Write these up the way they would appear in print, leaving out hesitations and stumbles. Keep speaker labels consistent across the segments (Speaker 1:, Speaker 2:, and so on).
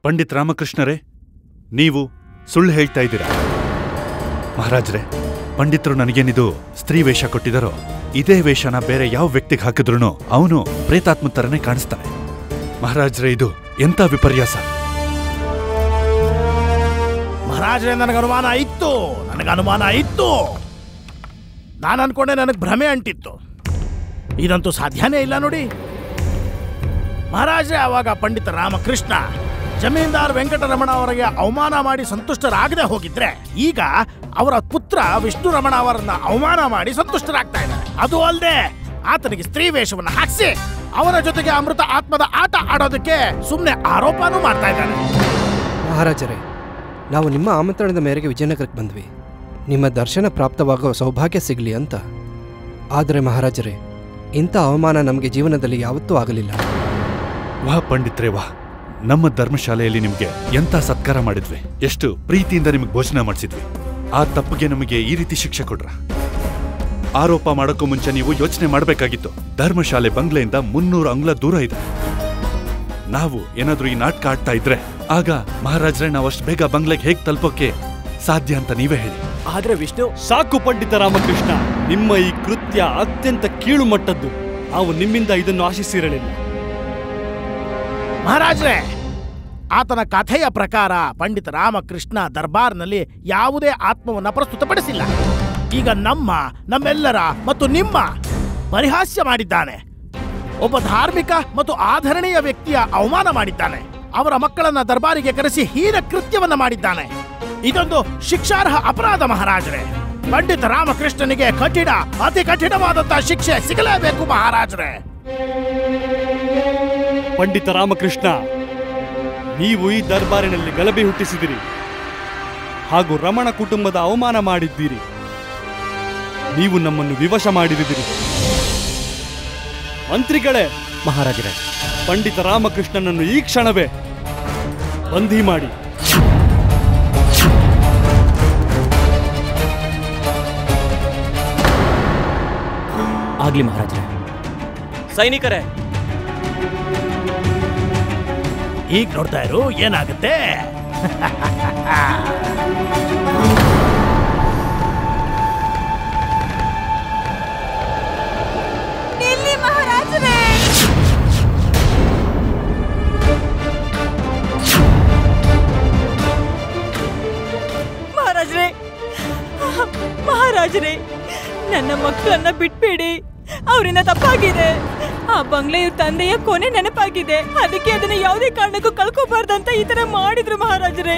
Speaker 1: ಪಂಡಿತ್ ರಾಮಕೃಷ್ಣರೇ, ನೀವು ಸುಳ್ಳು ಹೇಳ್ತಾ ಇದ್ದೀರಾ. ಮಹಾರಾಜ್ರೆ, ಪಂಡಿತರು ನನಗೇನಿದು ಸ್ತ್ರೀ ವೇಷ ಕೊಟ್ಟಿದ್ದಾರೋ ಇದೇ ವೇಷನ ಬೇರೆ ಯಾವ ವ್ಯಕ್ತಿಗೆ ಹಾಕಿದ್ರೂ ಅವನು ಪ್ರೇತಾತ್ಮ ತರನೇ ಕಾಣಿಸ್ತಾನೆ. ಮಹಾರಾಜ್ರೆ, ಇದು ಎಂತ ವಿಪರ್ಯಾಸ.
Speaker 2: ಮಹಾರಾಜ್ರೆ, ನನಗನುಮಾನ ಇತ್ತು. ನಾನು ಅನ್ಕೊಂಡೆ ನನಗೆ ಭ್ರಮೆ ಅಂಟಿತ್ತು. ಇದಂತೂ ಸಾಧ್ಯನೇ ಇಲ್ಲ ನೋಡಿ. ಮಹಾರಾಜ್ರೆ, ಆವಾಗ ಪಂಡಿತ ರಾಮಕೃಷ್ಣ ಜಮೀನ್ದಾರ್ ವೆಂಕಟರಮಣ ಅವರಿಗೆ ಅವಮಾನ ಮಾಡಿ ಸಂತುಷ್ಟರಾಗದೆ ಹೋಗಿದ್ರೆ, ಈಗ ಅವರ ಪುತ್ರ ವಿಷ್ಣು ರಮಣ ಅವರನ್ನ ಅವಮಾನ ಮಾಡಿ ಸಂತುಷ್ಟರಾಗ್ತಾ ಇದ್ದಾರೆ. ಅದು ಅಲ್ಲದೆ ಆತನಿಗೆ ಸ್ತ್ರೀ ವೇಷವನ್ನು ಹಾಕಿಸಿ ಅವರ ಜೊತೆಗೆ ಅಮೃತ ಆತ್ಮದ ಆಟ ಆಡೋದಕ್ಕೆ ಸುಮ್ಮನೆ ಆರೋಪನೂ ಮಾಡ್ತಾ ಇದ್ದಾರೆ.
Speaker 3: ಮಹಾರಾಜರೇ, ನಾವು ನಿಮ್ಮ ಆಮಂತ್ರಣದ ಮೇರೆಗೆ ವಿಜಯನಗರಕ್ಕೆ ಬಂದ್ವಿ. ನಿಮ್ಮ ದರ್ಶನ ಪ್ರಾಪ್ತವಾಗುವ ಸೌಭಾಗ್ಯ ಸಿಗಲಿ ಅಂತ. ಆದರೆ ಮಹಾರಾಜರೇ, ಇಂಥ ಅವಮಾನ ನಮಗೆ ಜೀವನದಲ್ಲಿ ಯಾವತ್ತೂ ಆಗಲಿಲ್ಲ.
Speaker 1: ವಾ ಪಂಡಿತ್ರೆ, ವಾ. ನಮ್ಮ ಧರ್ಮಶಾಲೆಯಲ್ಲಿ ನಿಮ್ಗೆ ಎಂತ ಸತ್ಕಾರ ಮಾಡಿದ್ವಿ, ಎಷ್ಟು ಪ್ರೀತಿಯಿಂದ ನಿಮಗೆ ಭೋಜನ ಮಾಡಿಸಿದ್ವಿ. ಆ ತಪ್ಪಿಗೆ ನಮಗೆ ಈ ರೀತಿ ಶಿಕ್ಷೆ ಕೊಡ್ರ? ಆರೋಪ ಮಾಡೋಕ್ಕೂ ಮುಂಚೆ ನೀವು ಯೋಚನೆ ಮಾಡಬೇಕಾಗಿತ್ತು. ಧರ್ಮಶಾಲೆ ಬಂಗ್ಲೆಯಿಂದ 300 ಅಂಗ್ಲ ದೂರ ಇದೆ. ನಾವು ಏನಾದ್ರೂ ಈ ನಾಟಕ ಆಡ್ತಾ ಇದ್ರೆ ಆಗ ಮಹಾರಾಜ್ರೆ, ನಾವು ಅಷ್ಟು ಬೇಗ ಬಂಗ್ಲೆಗೆ ಹೇಗೆ ತಲುಪೋಕೆ ಸಾಧ್ಯ ಅಂತ ನೀವೇ ಹೇಳಿ.
Speaker 4: ಆದ್ರೆ ವಿಷ್ಣು, ಸಾಕು ಪಂಡಿತ ರಾಮಕೃಷ್ಣ, ನಿಮ್ಮ ಈ ಕೃತ್ಯ ಅತ್ಯಂತ ಕೀಳು ಮಟ್ಟದ್ದು. ನಾವು ನಿಮ್ಮಿಂದ ಇದನ್ನು ಆಶಿಸಿರಲಿಲ್ಲ.
Speaker 2: ಮಹಾರಾಜ್ರೆ, ಆತನ ಕಥೆಯ ಪ್ರಕಾರ ಪಂಡಿತ ರಾಮಕೃಷ್ಣ ದರ್ಬಾರ್ನಲ್ಲಿ ಯಾವುದೇ ಆತ್ಮವನ್ನ ಪ್ರಸ್ತುತಪಡಿಸಿಲ್ಲ. ಈಗ ನಮ್ಮೆಲ್ಲರ ಮತ್ತು ನಿಮ್ಮ ಪರಿಹಾಸ್ಯ ಮಾಡಿದ್ದಾನೆ. ಒಬ್ಬ ಧಾರ್ಮಿಕ ಮತ್ತು ಆಧರಣೀಯ ವ್ಯಕ್ತಿಯ ಅವಮಾನ ಮಾಡಿದ್ದಾನೆ. ಅವರ ಮಕ್ಕಳನ್ನ ದರ್ಬಾರಿಗೆ ಕರೆಸಿ ಹೀನ ಕೃತ್ಯವನ್ನ ಮಾಡಿದ್ದಾನೆ. ಇದೊಂದು ಶಿಕ್ಷಾರ್ಹ ಅಪರಾಧ ಮಹಾರಾಜ್ರೆ. ಪಂಡಿತ ರಾಮಕೃಷ್ಣನಿಗೆ ಅತಿ ಕಠಿಣವಾದಂತಹ ಶಿಕ್ಷೆ ಸಿಗಲೇಬೇಕು ಮಹಾರಾಜ್ರೆ.
Speaker 4: ಪಂಡಿತ ರಾಮಕೃಷ್ಣ, ನೀವು ಈ ದರ್ಬಾರಿನಲ್ಲಿ ಗಲಭೆ ಹುಟ್ಟಿಸಿದಿರಿ ಹಾಗೂ ರಮಣ ಕುಟುಂಬದ ಅವಮಾನ ಮಾಡಿದ್ದೀರಿ. ನೀವು ನಮ್ಮನ್ನು ವಿವಶ ಮಾಡಿದಿರಿ. ಮಂತ್ರಿಗಳೇ,
Speaker 3: ಮಹಾರಾಜರೇ,
Speaker 4: ಪಂಡಿತ ರಾಮಕೃಷ್ಣನನ್ನು ಈ ಕ್ಷಣವೇ ಬಂಧಿ ಮಾಡಿ.
Speaker 5: ಆಗ್ಲಿ ಮಹಾರಾಜರೇ. ಸೈನಿಕರೇ,
Speaker 2: ಈಗ ನೋಡ್ತಾ ಇರು ಏನಾಗುತ್ತೆ.
Speaker 6: ನಿಲ್ಲಿ ಮಹಾರಾಜರೇ. ಮಹಾರಾಜರೇ, ನನ್ನ ಮಕ್ಕಳನ್ನ ಬಿಟ್ಬೇಡಿ. ಅವರಿಂದ ತಪ್ಪಾಗಿದೆ. ಆ ಬಂಗ್ಲೆಯ ತಂದೆಯ ಕೊನೆ ನೆನಪಾಗಿದೆ. ಅದಕ್ಕೆ ಅದನ್ನ ಯಾವುದೇ ಕಾರಣಕ್ಕೂ ಕಳ್ಕೋಬಾರ್ದಂತ ಈ ತರ ಮಾಡಿದ್ರು ಮಹಾರಾಜರೇ.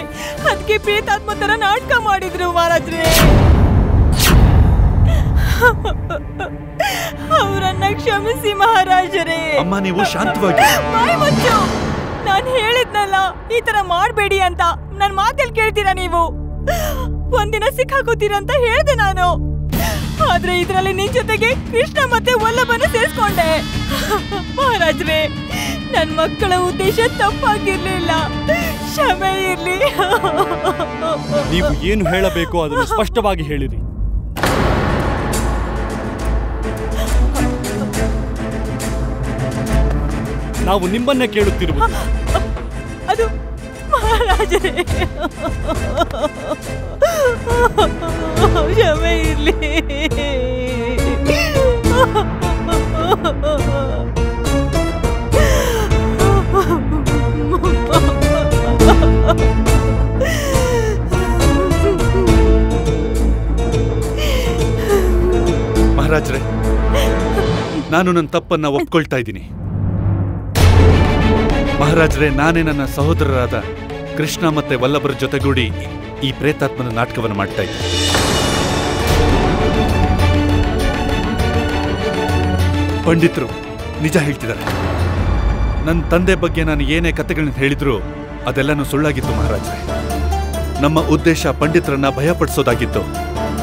Speaker 6: ಅದಕ್ಕೆ ಪ್ರೇತಾತ್ಮ ತರ ನಾಟಕ ಮಾಡಿದ್ರು ಮಹಾರಾಜರೇ. ಅವರನ್ನ ಕ್ಷಮಿಸಿ ಮಹಾರಾಜರೇ.
Speaker 1: ಅಮ್ಮ, ನೀವು ಶಾಂತವಾಗಿ.
Speaker 6: ಬಾಯಿ ಮುಚ್ಚು. ನಾನು ಹೇಳಿದ್ನಲ್ಲ ಈ ತರ ಮಾಡಬೇಡಿ ಅಂತ. ನನ್ನ ಮಾತಲ್ಲಿ ಕೇಳ್ತೀರಾ ನೀವು? ಒಂದಿನ ಸಿಕ್ಕಾಕೋತೀರಂತ ಹೇಳ್ದೆ ನಾನು. ಆದ್ರೆ ಇದ್ರಲ್ಲಿ ನಿನ್ ಜೊತೆಗೆ ಕೃಷ್ಣ ಮತ್ತೆ ವಲ್ಲಭನ ಸೇರ್ಸ್ಕೊಂಡೆ. ಮಹಾರಾಜ್ರೆ, ನನ್ ಮಕ್ಕಳ ಉದ್ದೇಶ ತಪ್ಪಾಗಿರ್ಲಿಲ್ಲ. ಕ್ಷಮೆ ಇರ್ಲಿ.
Speaker 4: ನೀವು ಏನು ಹೇಳಬೇಕು ಅದನ್ನು ಸ್ಪಷ್ಟವಾಗಿ ಹೇಳಿರಿ. ನಾವು ನಿಮ್ಮನ್ನೇ ಕೇಳುತ್ತಿರುವುದು.
Speaker 6: ಅದು ಮಹಾರಾಜರೇ, ಕ್ಷಮೆ ಇರ್ಲಿ.
Speaker 1: ಮಹಾರಾಜ್ರೆ, ನಾನು ನನ್ನ ತಪ್ಪನ್ನ ಒಪ್ಕೊಳ್ತಾ ಇದ್ದೀನಿ. ಮಹಾರಾಜ್ರೆ, ನಾನೇ ನನ್ನ ಸಹೋದರರಾದ ಕೃಷ್ಣ ಮತ್ತೆ ವಲ್ಲಭರ ಜೊತೆಗೂಡಿ ಈ ಪ್ರೇತಾತ್ಮನ ನಾಟಕವನ್ನು ಮಾಡ್ತಾ ಇದ್ದೆ. ಪಂಡಿತರು ನಿಜ ಹೇಳ್ತಿದ್ದಾರೆ. ನನ್ನ ತಂದೆ ಬಗ್ಗೆ ನಾನು ಏನೇ ಕಥೆಗಳನ್ನ ಹೇಳಿದ್ರು ಅದೆಲ್ಲನೂ ಸುಳ್ಳಾಗಿತ್ತು ಮಹಾರಾಜ್ರೆ. ನಮ್ಮ ಉದ್ದೇಶ ಪಂಡಿತರನ್ನ ಭಯಪಡಿಸೋದಾಗಿತ್ತು,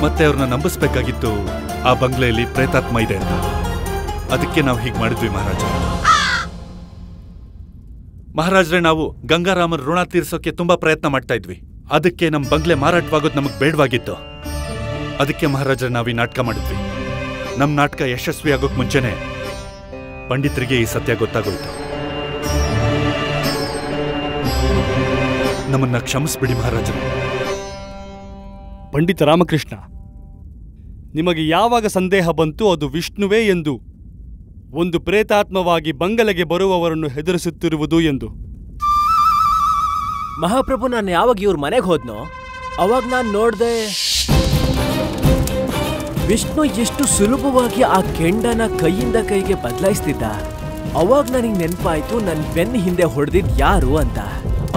Speaker 1: ಮತ್ತೆ ಅವ್ರನ್ನ ನಂಬಿಸ್ಬೇಕಾಗಿತ್ತು ಆ ಬಂಗ್ಲೆಯಲ್ಲಿ ಪ್ರೇತಾತ್ಮ ಇದೆ ಅಂತ. ಅದಕ್ಕೆ ನಾವು ಹೀಗೆ ಮಾಡಿದ್ವಿ ಮಹಾರಾಜ. ಮಹಾರಾಜ್ರೆ, ನಾವು ಗಂಗಾರಾಮರ ಋಣ ತೀರ್ಸೋಕೆ ತುಂಬಾ ಪ್ರಯತ್ನ ಮಾಡ್ತಾ ಇದ್ವಿ. ಅದಕ್ಕೆ ನಮ್ಮ ಬಂಗ್ಲೆ ಮಾರಾಟವಾಗೋದು ನಮಗ್ ಬೇಡವಾಗಿತ್ತು. ಅದಕ್ಕೆ ಮಹಾರಾಜ್ರೆ ನಾವು ಈ ನಾಟಕ ಮಾಡಿದ್ವಿ. ನಮ್ಮ ನಾಟಕ ಯಶಸ್ವಿ ಆಗೋಕ್ ಮುಂಚೆನೆ ಪಂಡಿತರಿಗೆ ಈ ಸತ್ಯ ಗೊತ್ತಾಗೋಯ್ತು. ನಮ್ಮನ್ನ ಕ್ಷಮಿಸ್ಬಿಡಿ ಮಹಾರಾಜರೇ.
Speaker 4: ಪಂಡಿತ ರಾಮಕೃಷ್ಣ, ನಿಮಗೆ ಯಾವಾಗ ಸಂದೇಹ ಬಂತು ಅದು ವಿಷ್ಣುವೇ ಎಂದು, ಒಂದು ಪ್ರೇತಾತ್ಮವಾಗಿ ಬಂಗಲೆಗೆ ಬರುವವರನ್ನು ಹೆದರಿಸುತ್ತಿರುವುದು ಎಂದು?
Speaker 7: ಮಹಾಪ್ರಭು, ನಾನು ಯಾವಾಗ ಇವ್ರ ಮನೆಗೆ ಹೋದ್ನೋ ಅವಾಗ ನಾನು ನೋಡ್ದೆ ವಿಷ್ಣು ಎಷ್ಟು ಸುಲಭವಾಗಿ ಆ ಕೆಂಡನ ಕೈಯಿಂದ ಕೈಗೆ ಬದಲಾಯಿಸ್ತಿದ್ದ. ಅವಾಗ ನನಗೆ ನೆನಪಾಯ್ತು ನನ್ನ ಬೆನ್ನ ಹಿಂದೆ ಹೊಡೆದಿದ್ ಯಾರು ಅಂತ.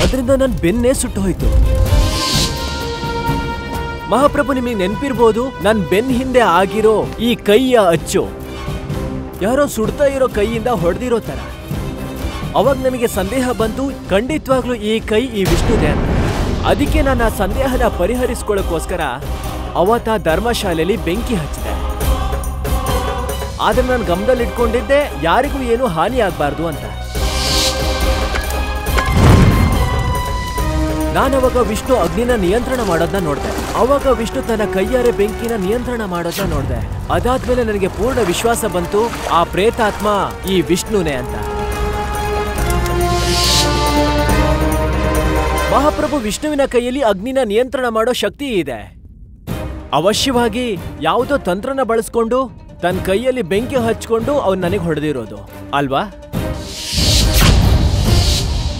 Speaker 7: ಅದರಿಂದ ನನ್ನ ಬೆನ್ನೇ ಸುಟ್ಟು ಹೋಯ್ತು. ಮಹಾಪ್ರಭು, ನಿಮಗೆ ನೆನಪಿರ್ಬೋದು, ನನ್ನ ಬೆನ್ನ ಹಿಂದೆ ಆಗಿರೋ ಈ ಕೈಯ ಅಚ್ಚು ಯಾರೋ ಸುಡ್ತಾ ಇರೋ ಕೈಯಿಂದ ಹೊಡೆದಿರೋ ತರ. ಅವಾಗ ನನಗೆ ಸಂದೇಹ ಬಂತು, ಖಂಡಿತವಾಗ್ಲೂ ಈ ಕೈ ಈ ವಿಷ್ಣುದೇ ಅಂತ. ಅದಕ್ಕೆ ನಾನು ಆ ಸಂದೇಹನ ಪರಿಹರಿಸ್ಕೊಳ್ಳೋಕ್ಕೋಸ್ಕರ ಅವತ್ತ ಧರ್ಮಶಾಲೆಯಲ್ಲಿ ಬೆಂಕಿ ಹಚ್ಚಿದೆ. ಆದ್ರೆ ನಾನು ಗಮನದಲ್ಲಿಟ್ಕೊಂಡಿದ್ದೆ ಯಾರಿಗೂ ಏನೂ ಹಾನಿ ಆಗ್ಬಾರ್ದು ಅಂತ. ನಾನವಾಗ ವಿಷ್ಣು ಅಗ್ನಿನ ನಿಯಂತ್ರಣ ಮಾಡೋದನ್ನ ನೋಡ್ದೆ. ಅವಾಗ ವಿಷ್ಣು ತನ್ನ ಕೈಯಾರೆ ಬೆಂಕಿನ ನಿಯಂತ್ರಣ ಮಾಡೋದನ್ನ ನೋಡ್ದೆ. ಅದಾದ್ಮೇಲೆ ನನಗೆ ಪೂರ್ಣ ವಿಶ್ವಾಸ ಬಂತು ಆ ಪ್ರೇತಾತ್ಮ ಈ ವಿಷ್ಣುನೇ ಅಂತ. ಮಹಾಪ್ರಭು, ವಿಷ್ಣುವಿನ ಕೈಯಲ್ಲಿ ಅಗ್ನಿನ ನಿಯಂತ್ರಣ ಮಾಡೋ ಶಕ್ತಿ ಇದೆ. ಅವಶ್ಯವಾಗಿ ಯಾವುದೋ ತಂತ್ರನ ಬಳಸ್ಕೊಂಡು ತನ್ನ ಕೈಯಲ್ಲಿ ಬೆಂಕಿ ಹಚ್ಕೊಂಡು ಅವ್ನು ನನಗೆ ಹೊಡೆದಿರೋದು ಅಲ್ವಾ?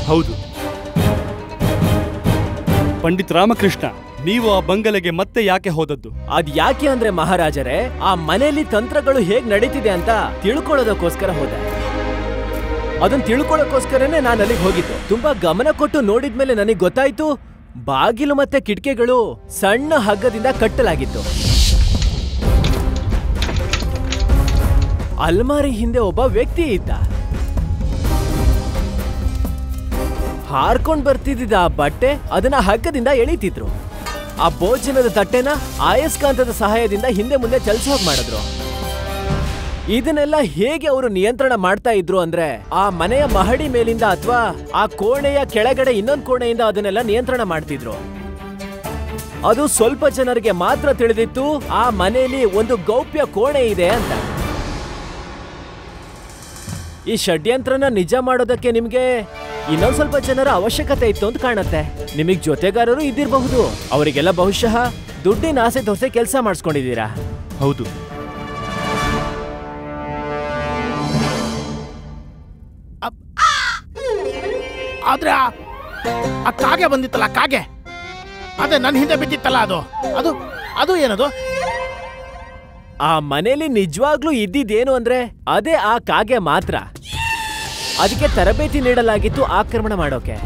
Speaker 1: ಹೌದು.
Speaker 4: ಪಂಡಿತ್ ರಾಮಕೃಷ್ಣ, ನೀವು ಆ ಬಂಗಲೆಗೆ ಮತ್ತೆ ಯಾಕೆ ಹೋದದ್ದು?
Speaker 7: ಅದ್ ಯಾಕೆ ಅಂದ್ರೆ ಮಹಾರಾಜರೇ, ಆ ಮನೆಯಲ್ಲಿ ತಂತ್ರಗಳು ಹೇಗ್ ನಡೀತಿದೆ ಅಂತ ತಿಳ್ಕೊಳ್ಳೋದಕ್ಕೋಸ್ಕರ ಹೋದೆ. ಅದನ್ನ ತಿಳ್ಕೊಳ್ಳೋಕ್ಕೋಸ್ಕರನೇ ನಾನು ಅಲ್ಲಿಗೆ ಹೋಗಿದ್ದೆ. ತುಂಬಾ ಗಮನ ಕೊಟ್ಟು ನೋಡಿದ್ಮೇಲೆ ನನಗೆ ಗೊತ್ತಾಯ್ತು, ಬಾಗಿಲು ಮತ್ತೆ ಕಿಟಕಿಗಳು ಸಣ್ಣ ಹಗ್ಗದಿಂದ ಕಟ್ಟಲಾಗಿತ್ತು. ಅಲ್ಮಾರಿ ಹಿಂದೆ ಒಬ್ಬ ವ್ಯಕ್ತಿ ಇದ್ದ. ಹಾರ್ಕೊಂಡ್ ಬರ್ತಿದ್ದ ಆ ಬಟ್ಟೆ ಅದನ್ನ ಹಗ್ಗದಿಂದ ಎಳೀತಿದ್ರು. ಆ ಭೋಜನದ ತಟ್ಟೆನ ಆಯಸ್ಕಾಂತದ ಸಹಾಯದಿಂದ ಹಿಂದೆ ಮುಂದೆ ಚಲಿಸೋಗ್ ಮಾಡಿದ್ರು. ಇದನ್ನೆಲ್ಲ ಹೇಗೆ ಅವರು ನಿಯಂತ್ರಣ ಮಾಡ್ತಾ ಇದ್ರು ಅಂದ್ರೆ, ಆ ಮನೆಯ ಮಹಡಿ ಮೇಲಿಂದ ಅಥವಾ ಆ ಕೋಣೆಯ ಕೆಳಗಡೆ ಇನ್ನೊಂದು ಕೋಣೆಯಿಂದ ಅದನ್ನೆಲ್ಲ ನಿಯಂತ್ರಣ ಮಾಡ್ತಿದ್ರು. ಅದು ಸ್ವಲ್ಪ ಜನರಿಗೆ ಮಾತ್ರ ತಿಳಿದಿತ್ತು ಆ ಮನೆಯಲ್ಲಿ ಒಂದು ಗೌಪ್ಯ ಕೋಣೆ ಇದೆ ಅಂತ. ಈ ಷಡ್ಯಂತ್ರನ ನಿಜ ಮಾಡೋದಕ್ಕೆ ನಿಮ್ಗೆ ಇನ್ನೊಂದ್ ಸ್ವಲ್ಪ ಜನರ ಅವಶ್ಯಕತೆ ಇತ್ತು ಅಂತ ಕಾಣುತ್ತೆ. ನಿಮಗ್ ಜೊತೆಗಾರರು ಇದ್ದಿರಬಹುದು. ಅವರಿಗೆಲ್ಲ ಬಹುಶಃ ದುಡ್ಡಿನ ಆಸೆ ತೋರಿಸಿ ಕೆಲಸ ಮಾಡಿಸ್ಕೊಂಡಿದ್ದೀರಾ.
Speaker 1: ಹೌದು.
Speaker 2: ಆದ್ರೆ ಆ ಕಾಗೆ ಬಂದಿತ್ತಲ್ಲ, ಕಾಗೆ ಅದೇ ನನ್ನ ಹಿಂದೆ ಬಿದ್ದಿತ್ತಲ್ಲ, ಅದು ಏನದು?
Speaker 7: ಆ ಮನೆಯಲ್ಲಿ ನಿಜವಾಗ್ಲೂ ಇದ್ದಿದ್ದೇನು ಅಂದ್ರೆ ಅದೇ ಆ ಕಾಗೆ ಮಾತ್ರ. ಅದಕ್ಕೆ ತರಬೇತಿ ನೀಡಲಾಗಿತ್ತು ಆಕ್ರಮಣ ಮಾಡೋಕೆ.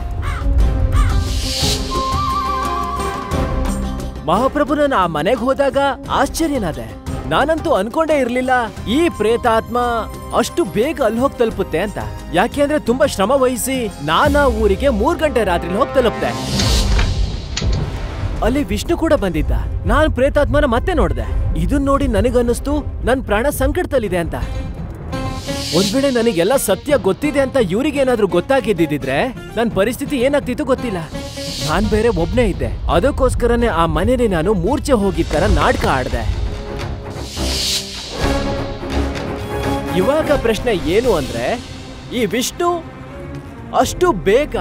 Speaker 7: ಮಹಾಪ್ರಭು, ನಾನು ಆ ಮನೆಗೆ ಹೋದಾಗ ಆಶ್ಚರ್ಯನಾದೆ. ನಾನಂತೂ ಅನ್ಕೊಂಡೇ ಇರ್ಲಿಲ್ಲ ಈ ಪ್ರೇತಾತ್ಮ ಅಷ್ಟು ಬೇಗ ಅಲ್ಲಿ ಹೋಗಿ ತಲುಪುತ್ತೆ ಅಂತ. ಯಾಕೆ ಅಂದ್ರೆ ತುಂಬಾ ಶ್ರಮ ವಹಿಸಿ ನಾನಾ ಊರಿಗೆ 3 ಗಂಟೆ ರಾತ್ರಿ ಹೋಗಿ ತಲುಪ್ತೆ. ಅಲ್ಲಿ ವಿಷ್ಣು ಕೂಡ ಬಂದಿದ್ದ. ನಾನ್ ಪ್ರೇತಾತ್ಮನ ಮತ್ತೆ ನೋಡ್ದೆ. ಇದನ್ ನೋಡಿ ನನಗನ್ನಿಸ್ತು ನನ್ ಪ್ರಾಣ ಸಂಕಟದಲ್ಲಿದೆ ಅಂತ. ಒಂದ್ ವೇಳೆ ನನಗೆಲ್ಲ ಸತ್ಯ ಗೊತ್ತಿದೆ ಅಂತ ಇವ್ರಿಗೇನಾದ್ರೂ ಗೊತ್ತಾಗಿದ್ದಿದ್ರೆ ನನ್ ಪರಿಸ್ಥಿತಿ ಏನಾಗ್ತಿತ್ತು ಗೊತ್ತಿಲ್ಲ. ನಾನ್ ಬೇರೆ ಒಬ್ನೇ ಇದ್ದೆ. ಅದಕ್ಕೋಸ್ಕರನೇ ಆ ಮನೆಯಲ್ಲಿ ನಾನು ಮೂರ್ಛೆ ಹೋಗಿದ್ ತರ ನಾಟಕ ಆಡ್ದೆ. ಇವಾಗ ಪ್ರಶ್ನೆ ಏನು ಅಂದ್ರೆ, ಈ ವಿಷ್ಣು ಅಷ್ಟು ಬೇಗ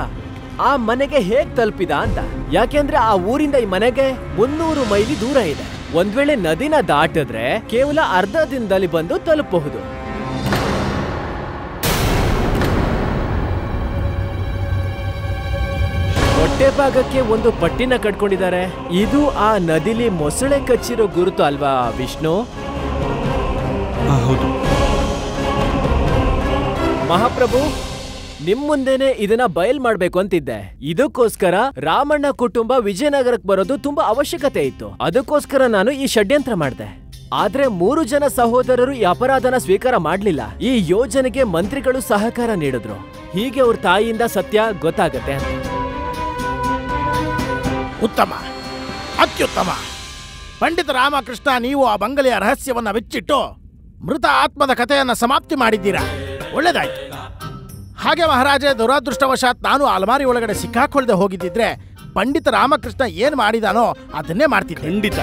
Speaker 7: ಆ ಮನೆಗೆ ಹೇಗ್ ತಲುಪಿದ ಅಂತ. ಯಾಕೆಂದ್ರೆ ಆ ಊರಿಂದ ಈ ಮನೆಗೆ 300 ಮೈಲಿ ದೂರ ಇದೆ. ಒಂದ್ ವೇಳೆ ನದಿನ ದಾಟಿದ್ರೆ ಕೇವಲ ಅರ್ಧ ದಿನದಲ್ಲಿ ಬಂದು ತಲುಪಬಹುದು. ಹೊಟ್ಟೆ ಭಾಗಕ್ಕೆ ಒಂದು ಪಟ್ಟಿನ ಕಟ್ಕೊಂಡಿದ್ದಾರೆ. ಇದು ಆ ನದಿಲಿ ಮೊಸಳೆ ಕಚ್ಚಿರೋ ಗುರುತು ಅಲ್ವಾ ವಿಷ್ಣು?
Speaker 1: ಹೌದು.
Speaker 7: ಮಹಾಪ್ರಭು, ನಿಮ್ ಮುಂದೆನೆ ಇದನ್ನ ಬಯಲ್ ಮಾಡ್ಬೇಕು ಅಂತಿದ್ದೆ. ಇದಕ್ಕೋಸ್ಕರ ರಾಮಣ್ಣ ಕುಟುಂಬ ವಿಜಯನಗರಕ್ಕೆ ಬರೋದು ತುಂಬಾ ಅವಶ್ಯಕತೆ ಇತ್ತು. ಅದಕ್ಕೋಸ್ಕರ ನಾನು ಈ ಷಡ್ಯಂತ್ರ ಮಾಡಿದೆ. ಆದ್ರೆ 3 ಜನ ಸಹೋದರರು ಈ ಅಪರಾಧನ ಸ್ವೀಕಾರ ಮಾಡ್ಲಿಲ್ಲ. ಈ ಯೋಜನೆಗೆ ಮಂತ್ರಿಗಳು ಸಹಕಾರ ನೀಡಿದ್ರು. ಹೀಗೆ ಅವ್ರ ತಾಯಿಯಿಂದ ಸತ್ಯ ಗೊತ್ತಾಗತ್ತೆ.
Speaker 2: ಉತ್ತಮ, ಅತ್ಯುತ್ತಮ. ಪಂಡಿತ ರಾಮಕೃಷ್ಣ, ನೀವು ಆ ಬಂಗಲೆಯ ರಹಸ್ಯವನ್ನ ಬಿಚ್ಚಿಟ್ಟು ಮೃತ ಆತ್ಮದ ಕಥೆಯನ್ನ ಸಮಾಪ್ತಿ ಮಾಡಿದ್ದೀರಾ. ಒಳ್ಳೇದಾಯ್ತು. ಹಾಗೆ ಮಹಾರಾಜೇ, ದುರಾದೃಷ್ಟವಶಾತ್ ನಾನು ಅಲಮಾರಿ ಒಳಗಡೆ ಸಿಕ್ಕಾಕೊಳ್ಳದೆ ಹೋಗಿದ್ದಿದ್ರೆ ಪಂಡಿತ ರಾಮಕೃಷ್ಣ ಏನ್ ಮಾಡಿದಾನೋ ಅದನ್ನೇ ಮಾಡ್ತಿದ್ದೆ.
Speaker 4: ಖಂಡಿತ.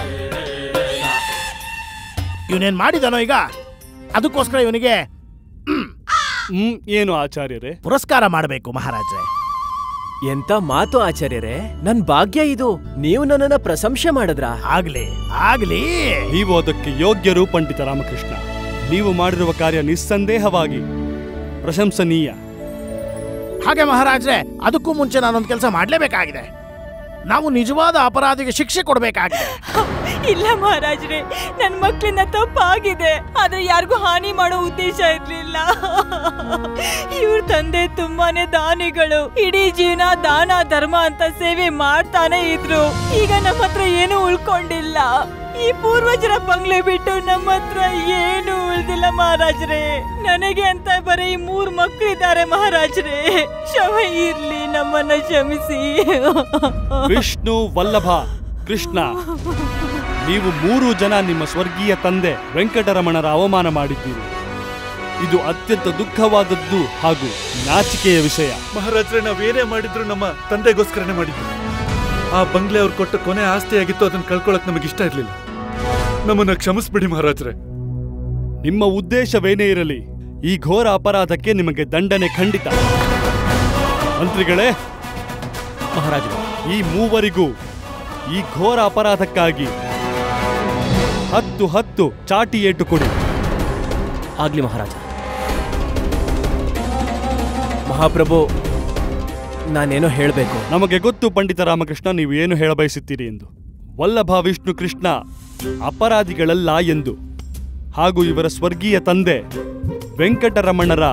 Speaker 2: ಇವನೇನ್ ಮಾಡಿದಾನೋ ಈಗ, ಅದಕ್ಕೋಸ್ಕರ ಇವನಿಗೆ
Speaker 4: ಏನು ಆಚಾರ್ಯರೇ?
Speaker 2: ಪುರಸ್ಕಾರ ಮಾಡಬೇಕು ಮಹಾರಾಜರೇ.
Speaker 7: ಎಂತ ಮಾತು ಆಚಾರ್ಯರೇ, ನನ್ ಭಾಗ್ಯ ಇದು. ನೀವು ನನ್ನನ್ನ ಪ್ರಶಂಸೆ ಮಾಡಿದ್ರ?
Speaker 2: ಆಗ್ಲಿ ಆಗ್ಲಿ.
Speaker 4: ನೀವು ಅದಕ್ಕೆ ಯೋಗ್ಯರು ಪಂಡಿತ ರಾಮಕೃಷ್ಣ. ನೀವು ಮಾಡಿರುವ ಕಾರ್ಯ ನಿಸ್ಸಂದೇಹವಾಗಿ ಪ್ರಶಂಸನೀಯ.
Speaker 2: ಹಾಗೆ ಮಹಾರಾಜ್ರೆ, ಅದಕ್ಕೂ ಮುಂಚೆ ನಾನೊಂದು ಕೆಲಸ ಮಾಡಲೇಬೇಕಾಗಿದೆ. ನಾವು ನಿಜವಾದ ಅಪರಾಧಿಗೆ ಶಿಕ್ಷೆ ಕೊಡಬೇಕಾಗಿದೆ.
Speaker 6: ಇಲ್ಲ ಮಹಾರಾಜ್ರೆ, ನನ್ ಮಕ್ಳಿಂದ ತಪ್ಪಾಗಿದೆ, ಆದ್ರೆ ಯಾರಿಗೂ ಹಾನಿ ಮಾಡೋ ಉದ್ದೇಶ ಇರ್ಲಿಲ್ಲ. ಇವ್ರ ತಂದೆ ತುಂಬಾನೇ ದಾನಿಗಳು, ಇಡೀ ಜೀವನ ದಾನ ಧರ್ಮ ಅಂತ ಸೇವೆ ಮಾಡ್ತಾನೆ ಇದ್ರು. ಈಗ ನಮ್ಮ ಹತ್ರ ಏನು ಉಳ್ಕೊಂಡಿಲ್ಲ. ಈ ಪೂರ್ವಜರ ಬಂಗ್ಲೆ ಬಿಟ್ಟು ನಮ್ಮ ಹತ್ರ ಏನು ಉಳ್ದಿಲ್ಲ ಮಹಾರಾಜ್ರೆ. ನನಗೆ ಅಂತ ಬರೀ 3 ಮಕ್ಕಳಿದ್ದಾರೆ ಮಹಾರಾಜ್ರೆ. ಕ್ಷಮೆ ಇರ್ಲಿ, ನಮ್ಮನ್ನ ಕ್ಷಮಿಸಿ.
Speaker 4: ವಿಷ್ಣು, ವಲ್ಲಭ, ಕೃಷ್ಣ, ನೀವು 3 ಜನ ನಿಮ್ಮ ಸ್ವರ್ಗೀಯ ತಂದೆ ವೆಂಕಟರಮಣರ ಅವಮಾನ ಮಾಡಿದ್ದೀರಿ. ಇದು ಅತ್ಯಂತ ದುಃಖವಾದದ್ದು ಹಾಗೂ ನಾಚಿಕೆಯ ವಿಷಯ.
Speaker 1: ಮಹಾರಾಜ್ರೆ, ನಾವೇನೇ ಮಾಡಿದ್ರು ನಮ್ಮ ತಂದೆಗೋಸ್ಕರನೇ ಮಾಡಿದ್ದು. ಆ ಬಂಗ್ಲೆ ಅವ್ರು ಕೊಟ್ಟ ಕೊನೆ ಆಸ್ತಿಯಾಗಿತ್ತು, ಅದನ್ನ ಕಳ್ಕೊಳಕ್ ನಮಗೆ ಇಷ್ಟ ಇರ್ಲಿಲ್ಲ. ನಮ್ಮನ್ನ ಕ್ಷಮಿಸ್ಬಿಡಿ ಮಹಾರಾಜ್ರೆ.
Speaker 4: ನಿಮ್ಮ ಉದ್ದೇಶವೇನೇ ಇರಲಿ, ಈ ಘೋರ ಅಪರಾಧಕ್ಕೆ ನಿಮಗೆ ದಂಡನೆ ಖಂಡಿತ. ಮಂತ್ರಿಗಳೇ,
Speaker 5: ಮಹಾರಾಜರು,
Speaker 4: ಈ 3ವರಿಗೂ ಈ ಘೋರ ಅಪರಾಧಕ್ಕಾಗಿ 10 ಚಾಟಿ ಏಟು ಕೊಡಿ.
Speaker 5: ಆಗ್ಲಿ ಮಹಾರಾಜ.
Speaker 7: ಮಹಾಪ್ರಭು, ನಾನೇನೋ ಹೇಳಬೇಕು.
Speaker 4: ನಮಗೆ ಗೊತ್ತು ಪಂಡಿತ ರಾಮಕೃಷ್ಣ, ನೀವು ಏನು ಹೇಳಬಯಸುತ್ತೀರಿ ಎಂದು. ವಲ್ಲಭ, ವಿಷ್ಣು, ಕೃಷ್ಣ ಅಪರಾಧಿಗಳಲ್ಲ ಎಂದು, ಹಾಗೂ ಇವರ ಸ್ವರ್ಗೀಯ ತಂದೆ ವೆಂಕಟರಮಣರ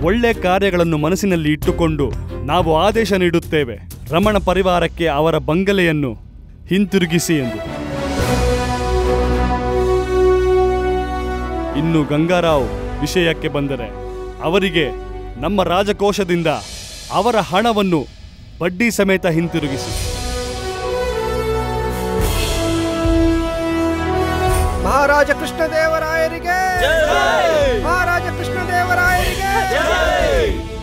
Speaker 4: ಒಳ್ಳೆ ಕಾರ್ಯಗಳನ್ನು ಮನಸ್ಸಿನಲ್ಲಿ ಇಟ್ಟುಕೊಂಡು ನಾವು ಆದೇಶ ನೀಡುತ್ತೇವೆ, ರಮಣ ಪರಿವಾರಕ್ಕೆ ಅವರ ಬಂಗಲೆಯನ್ನು ಹಿಂತಿರುಗಿಸಿ ಎಂದು. ಇನ್ನು ಗಂಗಾರಾವ್ ವಿಷಯಕ್ಕೆ ಬಂದರೆ, ಅವರಿಗೆ ನಮ್ಮ ರಾಜಕೋಶದಿಂದ ಅವರ ಹಣವನ್ನು ಬಡ್ಡಿ ಸಮೇತ ಹಿಂತಿರುಗಿಸಿ.
Speaker 3: ಮಹಾರಾಜ ಕೃಷ್ಣದೇವರಾಯರಿಗೆ, ಮಹಾರಾಜ ಕೃಷ್ಣದೇವರಾಯರಿಗೆ,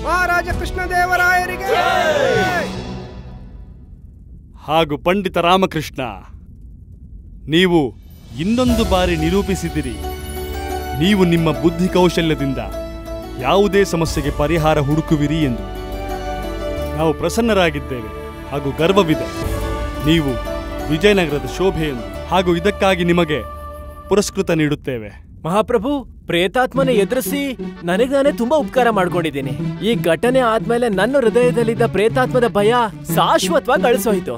Speaker 3: ಮಹಾರಾಜ ಕೃಷ್ಣದೇವರಾಯರಿಗೆ.
Speaker 4: ಹಾಗೂ ಪಂಡಿತ ರಾಮಕೃಷ್ಣ, ನೀವು ಇನ್ನೊಂದು ಬಾರಿ ನಿರೂಪಿಸಿದಿರಿ, ನೀವು ನಿಮ್ಮ ಬುದ್ಧಿ ಕೌಶಲ್ಯದಿಂದ ಯಾವುದೇ ಸಮಸ್ಯೆಗೆ ಪರಿಹಾರ ಹುಡುಕುವಿರಿ ಎಂದು. ನಾವು ಪ್ರಸನ್ನರಾಗಿದ್ದೇವೆ ಹಾಗೂ ಗರ್ವವಿದೆ. ನೀವು ವಿಜಯನಗರದ ಶೋಭೆ ಎಂದು, ಹಾಗೂ ಇದಕ್ಕಾಗಿ ನಿಮಗೆ ಪುರಸ್ಕೃತ ನೀಡುತ್ತೇವೆ.
Speaker 7: ಮಹಾಪ್ರಭು, ಪ್ರೇತಾತ್ಮನ ಎದುರಿಸಿ ನನಗೆ ನಾನೇ ತುಂಬಾ ಉಪಕಾರ ಮಾಡ್ಕೊಂಡಿದ್ದೀನಿ. ಈ ಘಟನೆ ಆದ್ಮೇಲೆ ನನ್ನ ಹೃದಯದಲ್ಲಿದ್ದ ಪ್ರೇತಾತ್ಮದ ಭಯ ಶಾಶ್ವತವಾಗಿ ಅಳಿಸೋಯ್ತು.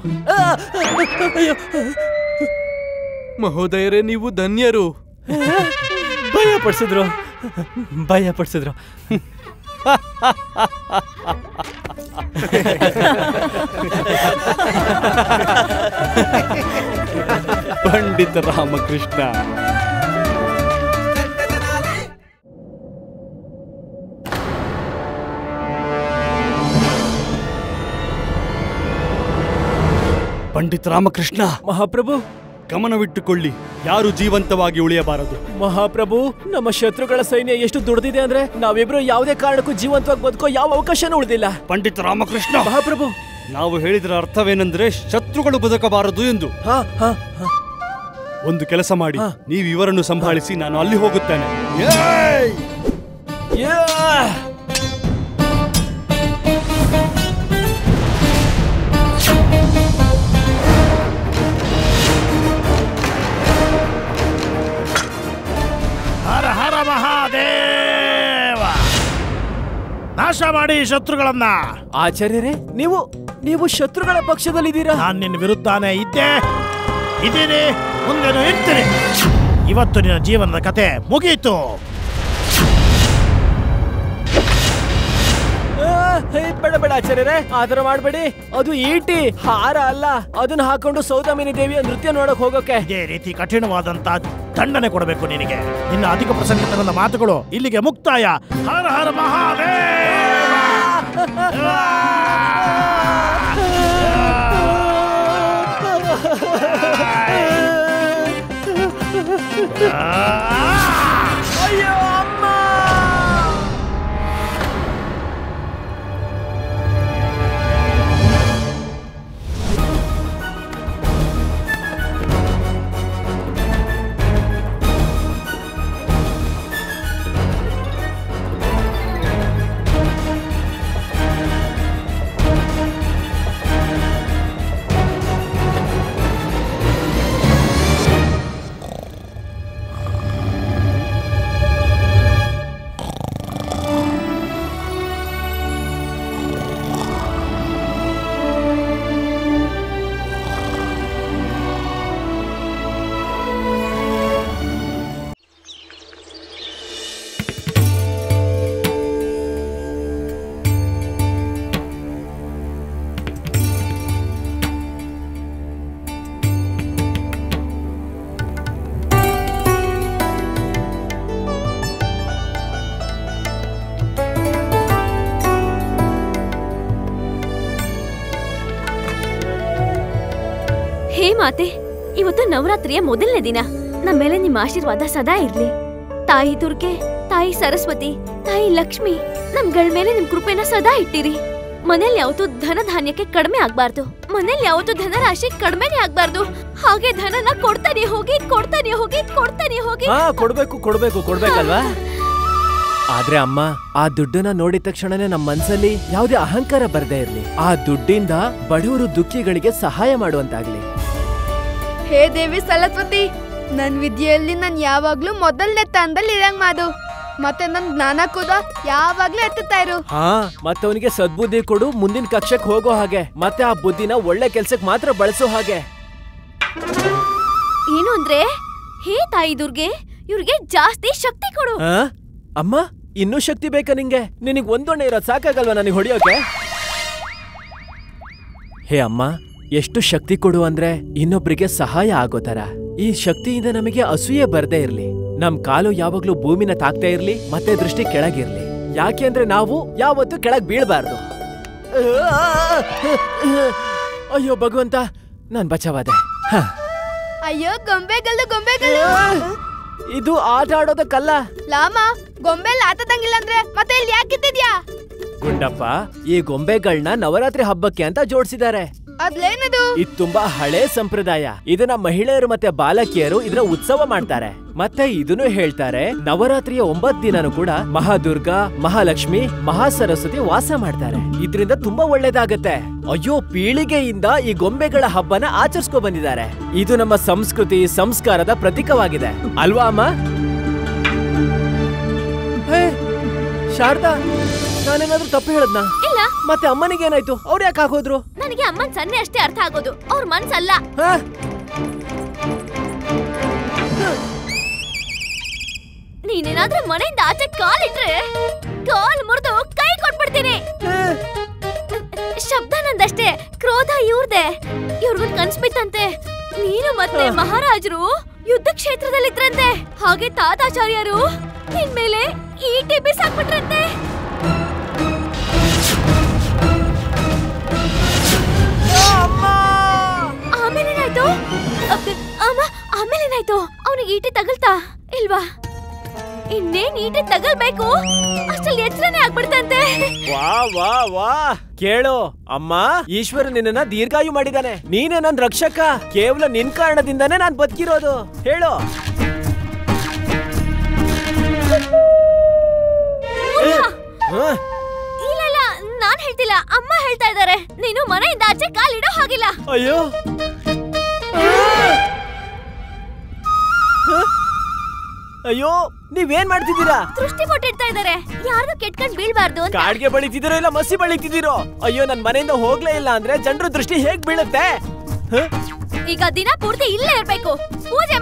Speaker 3: ಮಹೋದಯರೇ, ನೀವು ಧನ್ಯರು.
Speaker 7: ಭಯ ಪಡಿಸಿದ್ರು, ಭಯ ಪಡಿಸಿದ್ರು.
Speaker 4: ಪಂಡಿತ ರಾಮಕೃಷ್ಣ, ಪಂಡಿತ ರಾಮಕೃಷ್ಣ,
Speaker 7: ಮಹಾಪ್ರಭು,
Speaker 4: ಗಮನವಿಟ್ಟುಕೊಳ್ಳಿ, ಯಾರು ಜೀವಂತವಾಗಿ ಉಳಿಯಬಾರದು.
Speaker 7: ಮಹಾಪ್ರಭು, ನಮ್ಮ ಶತ್ರುಗಳ ಸೈನ್ಯ ಎಷ್ಟು ದುಡ್ದಿದೆ ಅಂದ್ರೆ ನಾವಿಬ್ರು ಯಾವುದೇ ಕಾರಣಕ್ಕೂ ಜೀವಂತವಾಗಿ ಬದುಕೋ ಯಾವ ಅವಕಾಶನೂ ಉಳಿದಿಲ್ಲ.
Speaker 4: ಪಂಡಿತ ರಾಮಕೃಷ್ಣ,
Speaker 7: ಮಹಾಪ್ರಭು,
Speaker 4: ನಾವು ಹೇಳಿದರ ಅರ್ಥವೇನೆಂದ್ರೆ ಶತ್ರುಗಳು ಬದುಕಬಾರದು ಎಂದು. ಒಂದು ಕೆಲಸ ಮಾಡಿ, ನೀವು ಇವರನ್ನು ಸಂಭಾಳಿಸಿ, ನಾನು ಅಲ್ಲಿ ಹೋಗುತ್ತೇನೆ.
Speaker 2: ಹರ ಹರ ಮಹಾದೇವ, ನಾಶ ಮಾಡಿ ಶತ್ರುಗಳನ್ನ.
Speaker 7: ಆಚಾರ್ಯರೇ, ನೀವು ಶತ್ರುಗಳ ಪಕ್ಷದಲ್ಲಿದ್ದೀರಾ?
Speaker 2: ನಾನು ನಿನ್ನ ವಿರುದ್ಧನೇ ಇದ್ದೀನಿ, ಮುಂದೆನೂ ಇರ್ತೀನಿ. ಇವತ್ತು ನಿನ್ನ ಜೀವನದ ಕತೆ ಮುಗೀತು.
Speaker 7: ಬೇಡ ಆಚಾರ್ಯರೇ, ಆತರ ಮಾಡಬೇಡಿ. ಅದು ಈಟಿ, ಹಾರ ಅಲ್ಲ. ಅದನ್ನ ಹಾಕೊಂಡು ಸೌದಾಮಿನಿ ದೇವಿಯ ನೃತ್ಯ ನೋಡಕ್ ಹೋಗೋಕೆ
Speaker 2: ಇದೇ ರೀತಿ ಕಠಿಣವಾದಂತ ದಂಡನೆ ಕೊಡಬೇಕು ನಿನಗೆ. ನಿನ್ನ ಅಧಿಕ ಪ್ರಸಂಗದ ಮಾತುಗಳು ಇಲ್ಲಿಗೆ ಮುಕ್ತಾಯ. ಹರ ಹರ ಮಹಾದೇವ.
Speaker 7: ಅಯ್ಯೋ ಅಮ್ಮ!
Speaker 8: ಹೇ ಮಾತೆ, ಇವತ್ತು ನವರಾತ್ರಿಯ ಮೊದಲನೇ ದಿನ. ನಮ್ಮ ಮೇಲೆ ನಿಮ್ಮ ಆಶೀರ್ವಾದ ಸದಾ ಇರ್ಲಿ. ತಾಯಿ ದುರ್ಗೆ, ತಾಯಿ ಸರಸ್ವತಿ, ತಾಯಿ ಲಕ್ಷ್ಮಿ ನಮ್ಗಳ ಮೇಲೆ ನಿಮ್ ಕೃಪೆನ ಸದಾ ಇಟ್ಟಿರಿ. ಮನೇಲಿ ಯಾವತ್ತೂ ಧನ ಧಾನ್ಯಕ್ಕೆ ಕಡಿಮೆ ಆಗ್ಬಾರ್ದು. ಮನೇಲಿ ಯಾವತ್ತೂ ಧನರಾಶಿ ಕಡಿಮೆನೆ ಆಗ್ಬಾರ್ದು. ಹಾಗೆ ಧನನ ಕೊಡ್ತಾನೆ ಹೋಗಿ ಕೊಡ್ತಾನೆ ಹೋಗಿ ಕೊಡ್ತಾನೆ ಹೋಗಿ.
Speaker 7: ಕೊಡ್ಬೇಕಲ್ವಾ? ಆದ್ರೆ ಅಮ್ಮ, ಆ ದುಡ್ಡನ್ನ ನೋಡಿದ ತಕ್ಷಣನೇ ನಮ್ಮ ಮನ್ಸಲ್ಲಿ ಯಾವುದೇ ಅಹಂಕಾರ ಬರ್ದೇ ಇರ್ಲಿ. ಆ ದುಡ್ಡಿಂದ ಬಡವರು ದುಃಖಿಗಳಿಗೆ ಸಹಾಯ ಮಾಡುವಂತಾಗ್ಲಿ.
Speaker 9: ಹೇ ದೇವಿ ಸರಸ್ವತಿ, ನನ್ ವಿದ್ಯೆಯಲ್ಲಿ ನಾನ್ ಯಾವಾಗ್ಲೂ ಮೊದಲನೇ ಸ್ಥಾನದಲ್ಲಿ ಇರಂಗ್ ಮಾಡು. ಮತ್ತೆ ನನ್ ಜ್ಞಾನ ಕೂಡ ಯಾವಾಗ್ಲೂ ಎತ್ತುತ್ತಾ ಇರು.
Speaker 7: ಮತ್ತೆ ಅವನಿಗೆ ಸದ್ಬುದ್ಧಿ ಕೊಡು, ಮುಂದಿನ ಕಕ್ಷಕ್ಕೆ ಹೋಗೋ ಹಾಗೆ. ಮತ್ತೆ ಆ ಬುದ್ಧಿನ ಒಳ್ಳೆ ಕೆಲ್ಸಕ್ಕೆ ಮಾತ್ರ ಬಳಸೋ ಹಾಗೆ.
Speaker 8: ಏನು ಅಂದ್ರೆ, ಹೇ ತಾಯಿ ದುರ್ಗೆ, ಇವ್ರಿಗೆ ಜಾಸ್ತಿ ಶಕ್ತಿ ಕೊಡು.
Speaker 7: ಅಮ್ಮ, ಇನ್ನೂ ಶಕ್ತಿ ಬೇಕಾ ನಿಂಗೆ? ನಿನಗ್ ಒಂದೊಣ್ಣೆ ಇರೋದ್ ಸಾಕಾಗಲ್ವಾ ನನಗೆ ಹೊಡಿಯೋಕೆ? ಹೇ ಅಮ್ಮ, ಎಷ್ಟು ಶಕ್ತಿ ಕೊಡು ಅಂದ್ರೆ ಇನ್ನೊಬ್ರಿಗೆ ಸಹಾಯ ಆಗೋ ತರ. ಈ ಶಕ್ತಿಯಿಂದ ನಮಗೆ ಅಸೂಯೆ ಬರ್ದೇ ಇರ್ಲಿ. ನಮ್ ಕಾಲು ಯಾವಾಗ್ಲೂ ಭೂಮಿನ ತಾಕ್ತಾ ಇರ್ಲಿ, ಮತ್ತೆ ದೃಷ್ಟಿ ಕೆಳಗಿರ್ಲಿ. ಯಾಕೆ ಅಂದ್ರೆ ನಾವು ಯಾವತ್ತೂ ಕೆಳಗ್ ಬೀಳ್ಬಾರ್ದು. ಅಯ್ಯೋ ಭಗವಂತ, ನಾನ್ ಬಚಾವಾದೆ.
Speaker 9: ಅಯ್ಯೋ ಗೊಂಬೆಗಳು ಗೊಂಬೆಗಳು,
Speaker 7: ಇದು ಆಟ ಆಡೋದಕ್ಕಲ್ಲ.
Speaker 9: ಲಾಮ, ಗೊಂಬೆಲ್ ಆಟದಂಗಿಲ್ಲ ಅಂದ್ರೆ ಮತ್ತೆ ಇಲ್ಲಿ ಯಾಕಿದ್ದಿದ್ಯಾ?
Speaker 7: ಗುಂಡಪ್ಪ, ಈ ಗೊಂಬೆಗಳನ್ನ ನವರಾತ್ರಿ ಹಬ್ಬಕ್ಕೆ ಅಂತ ಜೋಡಿಸಿದ್ದಾರೆ.
Speaker 9: ಅದ್ಲೇನದು?
Speaker 7: ಇದು ತುಂಬಾ ಹಳೆ ಸಂಪ್ರದಾಯ. ಇದನ್ನ ಮಹಿಳೆಯರು ಮತ್ತೆ ಬಾಲಕಿಯರು ಇದರ ಉತ್ಸವ ಮಾಡ್ತಾರೆ. ಮತ್ತೆ ಇದನ್ನು ಹೇಳ್ತಾರೆ, ನವರಾತ್ರಿಯ 9 ದಿನನೂ ಕೂಡ ಮಹಾದುರ್ಗಾ, ಮಹಾಲಕ್ಷ್ಮಿ, ಮಹಾಸರಸ್ವತಿ ವಾಸ ಮಾಡ್ತಾರೆ. ಇದರಿಂದ ತುಂಬಾ ಒಳ್ಳೇದಾಗತ್ತೆ. ಅಯ್ಯೋ, ಪೀಳಿಗೆಯಿಂದ ಈ ಗೊಂಬೆಗಳ ಹಬ್ಬನ ಆಚರಿಸ್ಕೊ ಬಂದಿದ್ದಾರೆ. ಇದು ನಮ್ಮ ಸಂಸ್ಕೃತಿ ಸಂಸ್ಕಾರದ ಪ್ರತೀಕವಾಗಿದೆ ಅಲ್ವಾ ಅಮ್ಮ? ಶಾರದಾ, ನಾನೇನಾದ್ರೂ ತಪ್ಪು ಹೇಳದ್ನಾ?
Speaker 8: ಇಲ್ಲ.
Speaker 7: ಮತ್ತೆ ಅಮ್ಮನಿಗೆ ಏನಾಯ್ತು? ಅವ್ರು ಯಾಕೆ ಹಾಕೋದ್ರು?
Speaker 8: ನನಗೆ ಅಮ್ಮನ್ ಸನ್ನೆ ಅಷ್ಟೇ ಅರ್ಥ ಆಗೋದು, ಅವ್ರ ಮನ್ಸಲ್ಲ. ನೀನೇನಾದ್ರೂ ಮನೆಯಿಂದ ಆಚೆ ಕಾಲಿಟ್ರೆ ಕಾಲ್ ಮುರಿದು ಕೈ ಕೊಟ್ಬಿಡ್ತೀನಿ. ಶಬ್ದ ನಂದಷ್ಟೇ, ಕ್ರೋಧ ಇವ್ರದೆ. ಇವ್ರಿಗೊಂದು ಕನ್ಸ್ಬಿತ್ತಂತೆ, ನೀನು ಮತ್ತೆ ಮಹಾರಾಜರು ಯುದ್ಧ ಕ್ಷೇತ್ರದಲ್ಲಿದ್ರಂತೆ. ಹಾಗೆ ತಾತಾಚಾರ್ಯರು ನಿನ್ ಮೇಲೆ ಈಟಿ ಬಿಸಾಕ್ಬಿಟ್ರಂತೆ. ಆಮೇಲೇನಾಯ್ತು? ಆಮೇಲೇನಾಯ್ತು? ಅವನಿಗೆ ಈಟಿ ತಗಲ್ತಾ ಇಲ್ವಾ? ಇನ್ನೇನ್ ಈಟಿ ತಗಲ್ಬೇಕು, ಅಷ್ಟಲ್ಲಿ ಎಚ್ಚರನೇ ಆಗ್ಬಿಡ್ತಂತೆ.
Speaker 7: ವಾ ವಾ ವಾ, ಕೇಳು ಅಮ್ಮ, ಈಶ್ವರ ನಿನ್ನ ದೀರ್ಘಾಯು ಮಾಡಿದಾನೆ. ನೀನೇ ನನ್ ರಕ್ಷಕ. ಕೇವಲ ನಿನ್ ಕಾರಣದಿಂದಾನೇ ನಾನ್ ಬದುಕಿರೋದು. ಹೇಳು.
Speaker 8: ಇಲ್ಲ, ನಾನ್ ಹೇಳ್ತಿಲ್ಲ, ಅಮ್ಮ ಹೇಳ್ತಾ ಇದಾರೆ. ನೀನು ಮನೆಯಿಂದ ಆಚೆ ಕಾಲಿಡೋ ಹಾಗಿಲ್ಲ.
Speaker 7: ಅಯ್ಯೋ, ಅಯ್ಯೋ, ನೀವೇನ್ ಮಾಡ್ತಿದ್ದೀರಾ?
Speaker 8: ದೃಷ್ಟಿ ಕೊಟ್ಟಿಡ್ತಾ ಇದಾರೆ, ಯಾರು ಕೆಟ್ಕೊಂಡ್ ಬೀಳ್ಬಾರ್ದು ಅಂತ.
Speaker 7: ಕಾಡ್ಗೆ ಬಳಿತಿದ್ದೀರೋ ಇಲ್ಲ ಮಸಿ ಬಳಿತಿದ್ದೀರೋ? ಅಯ್ಯೋ, ನನ್ ಮನೆಯಿಂದ ಹೋಗ್ಲೇ ಇಲ್ಲ ಅಂದ್ರೆ ಜನರ ದೃಷ್ಟಿ ಹೇಗ್ ಬೀಳುತ್ತೆ?
Speaker 8: ಈಗ ದಿನ ಪೂರ್ತಿ ಇಲ್ಲೇ ಇರ್ಬೇಕು, ಪೂಜೆ